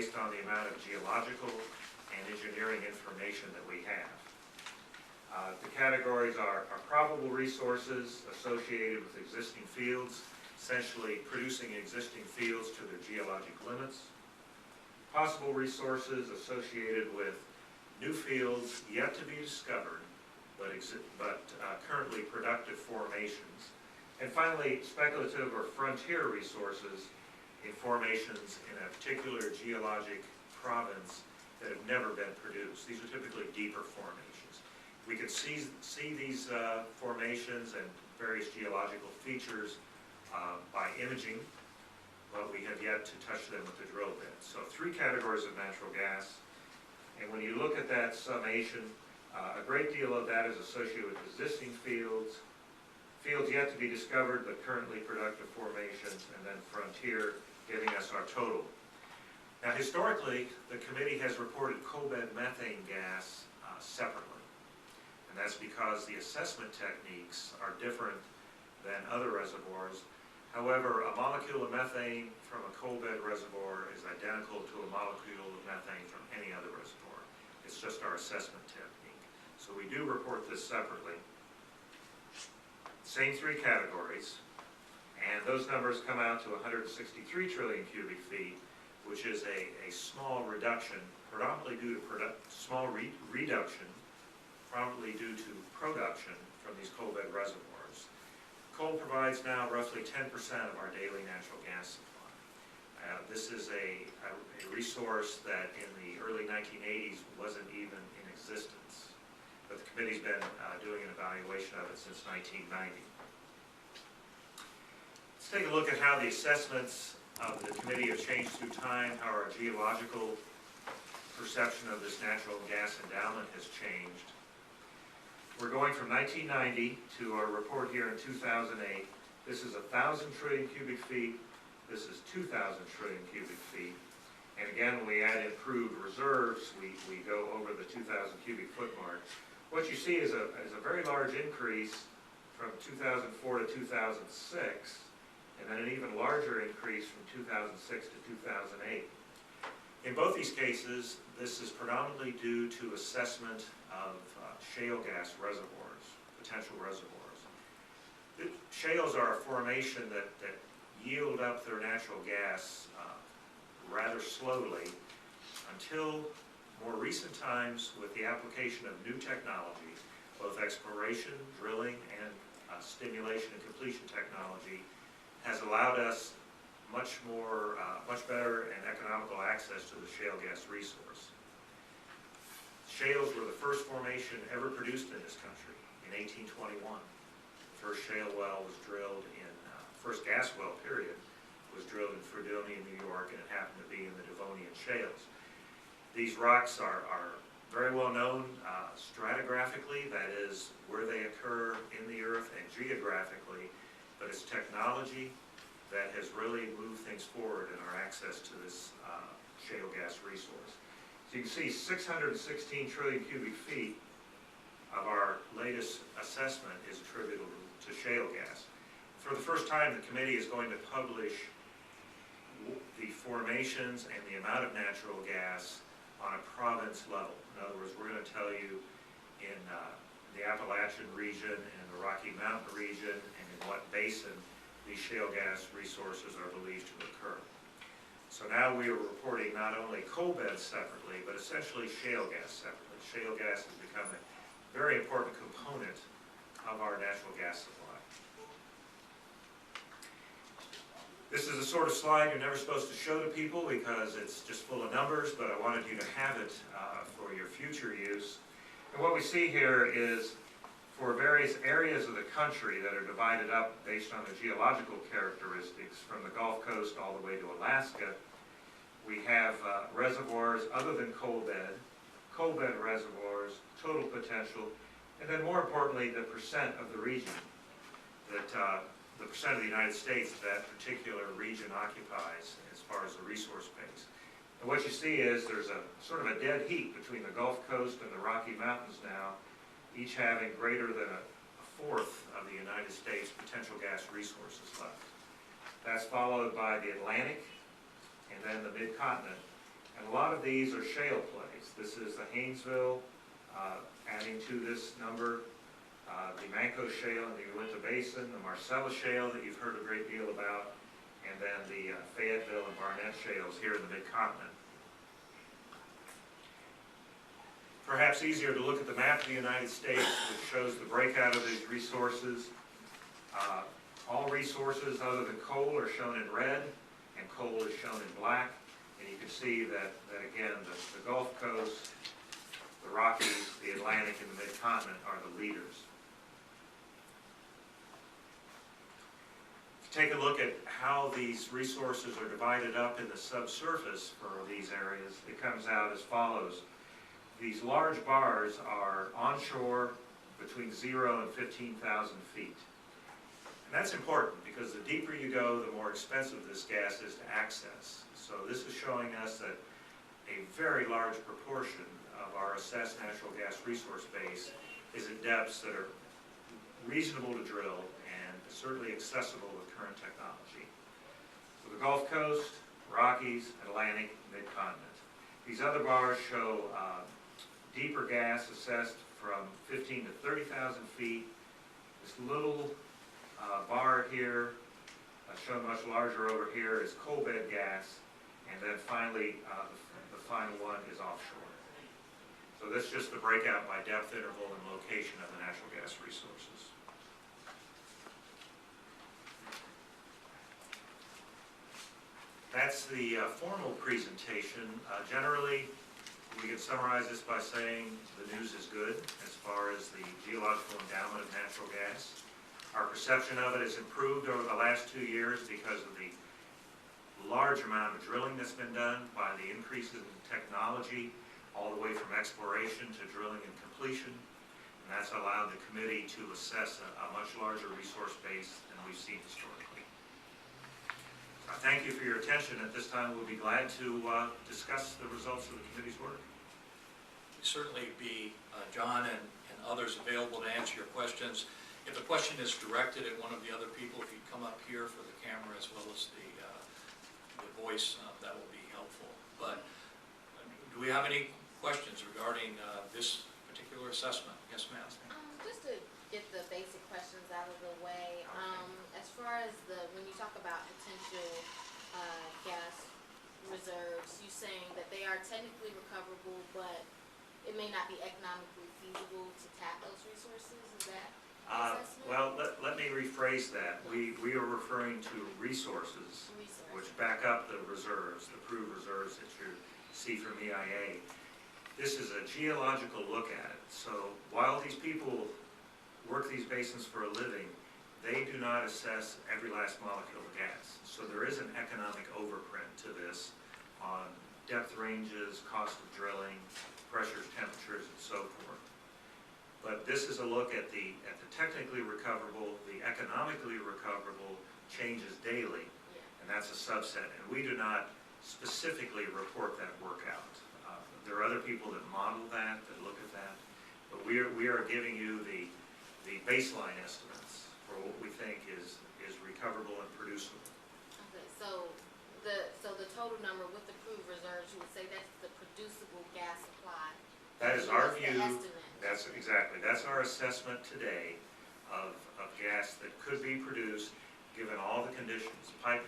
based on the amount of geological and engineering information that we have. The categories are probable resources associated with existing fields, essentially producing existing fields to their geologic limits. Possible resources associated with new fields yet to be discovered, but currently productive formations. And finally, speculative or frontier resources in formations in a particular geologic province that have never been produced. These are typically deeper formations. We could see these formations and various geological features by imaging, but we have yet to touch them with the drill bit. So 3 categories of natural gas, and when you look at that summation, a great deal of that is associated with existing fields, fields yet to be discovered but currently productive formations, and then frontier, giving us our total. Now historically, the committee has reported coal bed methane gas separately. And that's because the assessment techniques are different than other reservoirs. However, a molecule of methane from a coal bed reservoir is identical to a molecule of methane from any other reservoir. It's just our assessment technique. So we do report this separately. Same 3 categories, and those numbers come out to 163 trillion cubic feet, which is a small reduction, predominantly due to reduction, probably due to production from these coal bed reservoirs. Coal provides now roughly 10% of our daily natural gas supply. This is a resource that in the early 1980s wasn't even in existence, but the committee's been doing an evaluation of it since 1990. Let's take a look at how the assessments of the committee have changed through time, how our geological perception of this natural gas endowment has changed. We're going from 1990 to our report here in 2008. This is 1,000 trillion cubic feet. This is 2,000 trillion cubic feet. And again, when we add improved reserves, we go over the 2,000 cubic foot mark. What you see is a very large increase from 2004 to 2006, and then an even larger increase from 2006 to 2008. In both these cases, this is predominantly due to assessment of shale gas reservoirs, potential reservoirs. Shales are a formation that yield up their natural gas rather slowly until more recent times with the application of new technology, both exploration, drilling, and stimulation and completion technology has allowed us much better and economical access to the shale gas resource. Shales were the first formation ever produced in this country in 1821. The first shale well was drilled first gas well, period, was drilled in Fredonia, New York, and it happened to be in the Devonian shales. These rocks are very well known stratigraphically, that is, where they occur in the earth, and geographically, but it's technology that has really moved things forward in our access to this shale gas resource. So you can see 616 trillion cubic feet of our latest assessment is attributable to shale gas. For the first time, the committee is going to publish the formations and the amount of natural gas on a province level. In other words, we're going to tell you in the Appalachian region and the Rocky Mountain region and in what basin these shale gas resources are believed to occur. So now we are reporting not only coal beds separately, but essentially shale gas separately. Shale gas has become a very important component of our natural gas supply. This is the sort of slide you're never supposed to show to people because it's just full of numbers, but I wanted you to have it for your future use. And what we see here is for various areas of the country that are divided up based on the geological characteristics, from the Gulf Coast all the way to Alaska, we have reservoirs other than coal bed reservoirs, total potential, and then more importantly, the percent of the region, that the percent of the United States that particular region occupies as far as the resource base. And what you see is there's a sort of a dead heat between the Gulf Coast and the Rocky Mountains now, each having greater than a fourth of the United States potential gas resources left. That's followed by the Atlantic and then the mid-continent. And a lot of these are shale plays. This is the Haynesville, adding to this number, the Manco Shale in the Uinta Basin, the Marcellus Shale that you've heard a great deal about, and then the Fayetteville and Barnett Shales here in the Mid-Continent. Perhaps easier to look at the map of the United States, which shows the breakout of these resources. All resources other than coal are shown in red, and coal is shown in black. And you can see that again, the Gulf Coast, the Rockies, the Atlantic, and the Mid-Continent are the leaders. Take a look at how these resources are divided up in the subsurface for these areas. It comes out as follows. These large bars are onshore between 0 and 15,000 feet. And that's important because the deeper you go, the more expensive this gas is to access. So this is showing us that a very large proportion of our assessed natural gas resource base is at depths that are reasonable to drill and certainly accessible with current technology. So the Gulf Coast, Rockies, Atlantic, Mid-Continent. These other bars show deeper gas assessed from 15 to 30,000 feet. This little bar here, shown much larger over here, is coal bed gas. And then finally, the final one is offshore. So this is just the breakout by depth interval and location of the natural gas resources. That's the formal presentation. Generally, we can summarize this by saying the news is good as far as the geological endowment of natural gas. Our perception of it has improved over the last 2 years because of the large amount of drilling that's been done by the increases in technology, all the way from exploration to drilling and completion. And that's allowed the committee to assess a much larger resource base than we've seen historically. So I thank you for your attention. At this time, we'll be glad to discuss the results of the committee's work. Certainly be John and others available to answer your questions. If a question is directed at one of the other people, if you come up here for the camera as well as the voice, that will be helpful. But do we have any questions regarding this particular assessment? Yes, ma'am. Just to get the basic questions out of the way, as far as when you talk about potential gas reserves, you saying that they are technically recoverable, but it may not be economically feasible to tap those resources? Is that well, let me rephrase that. We are referring to resources which back up the reserves, the proved reserves that you see from EIA. This is a geological look at it. So while these people work these basins for a living, they do not assess every last molecule of gas. So there is an economic overprint to this on depth ranges, cost of drilling, pressures, temperatures, and so forth. But this is a look at the technically recoverable, the economically recoverable changes daily, and that's a subset. And we do not specifically report that work out. There are other people that model that look at that, but we are giving you the baseline estimates for what we think is recoverable and producible. Okay, so the total number with the proved reserves, you would say that's the producible gas supply. That is our view. That's exactly. That's our assessment today of gas that could be produced given all the conditions. Pipe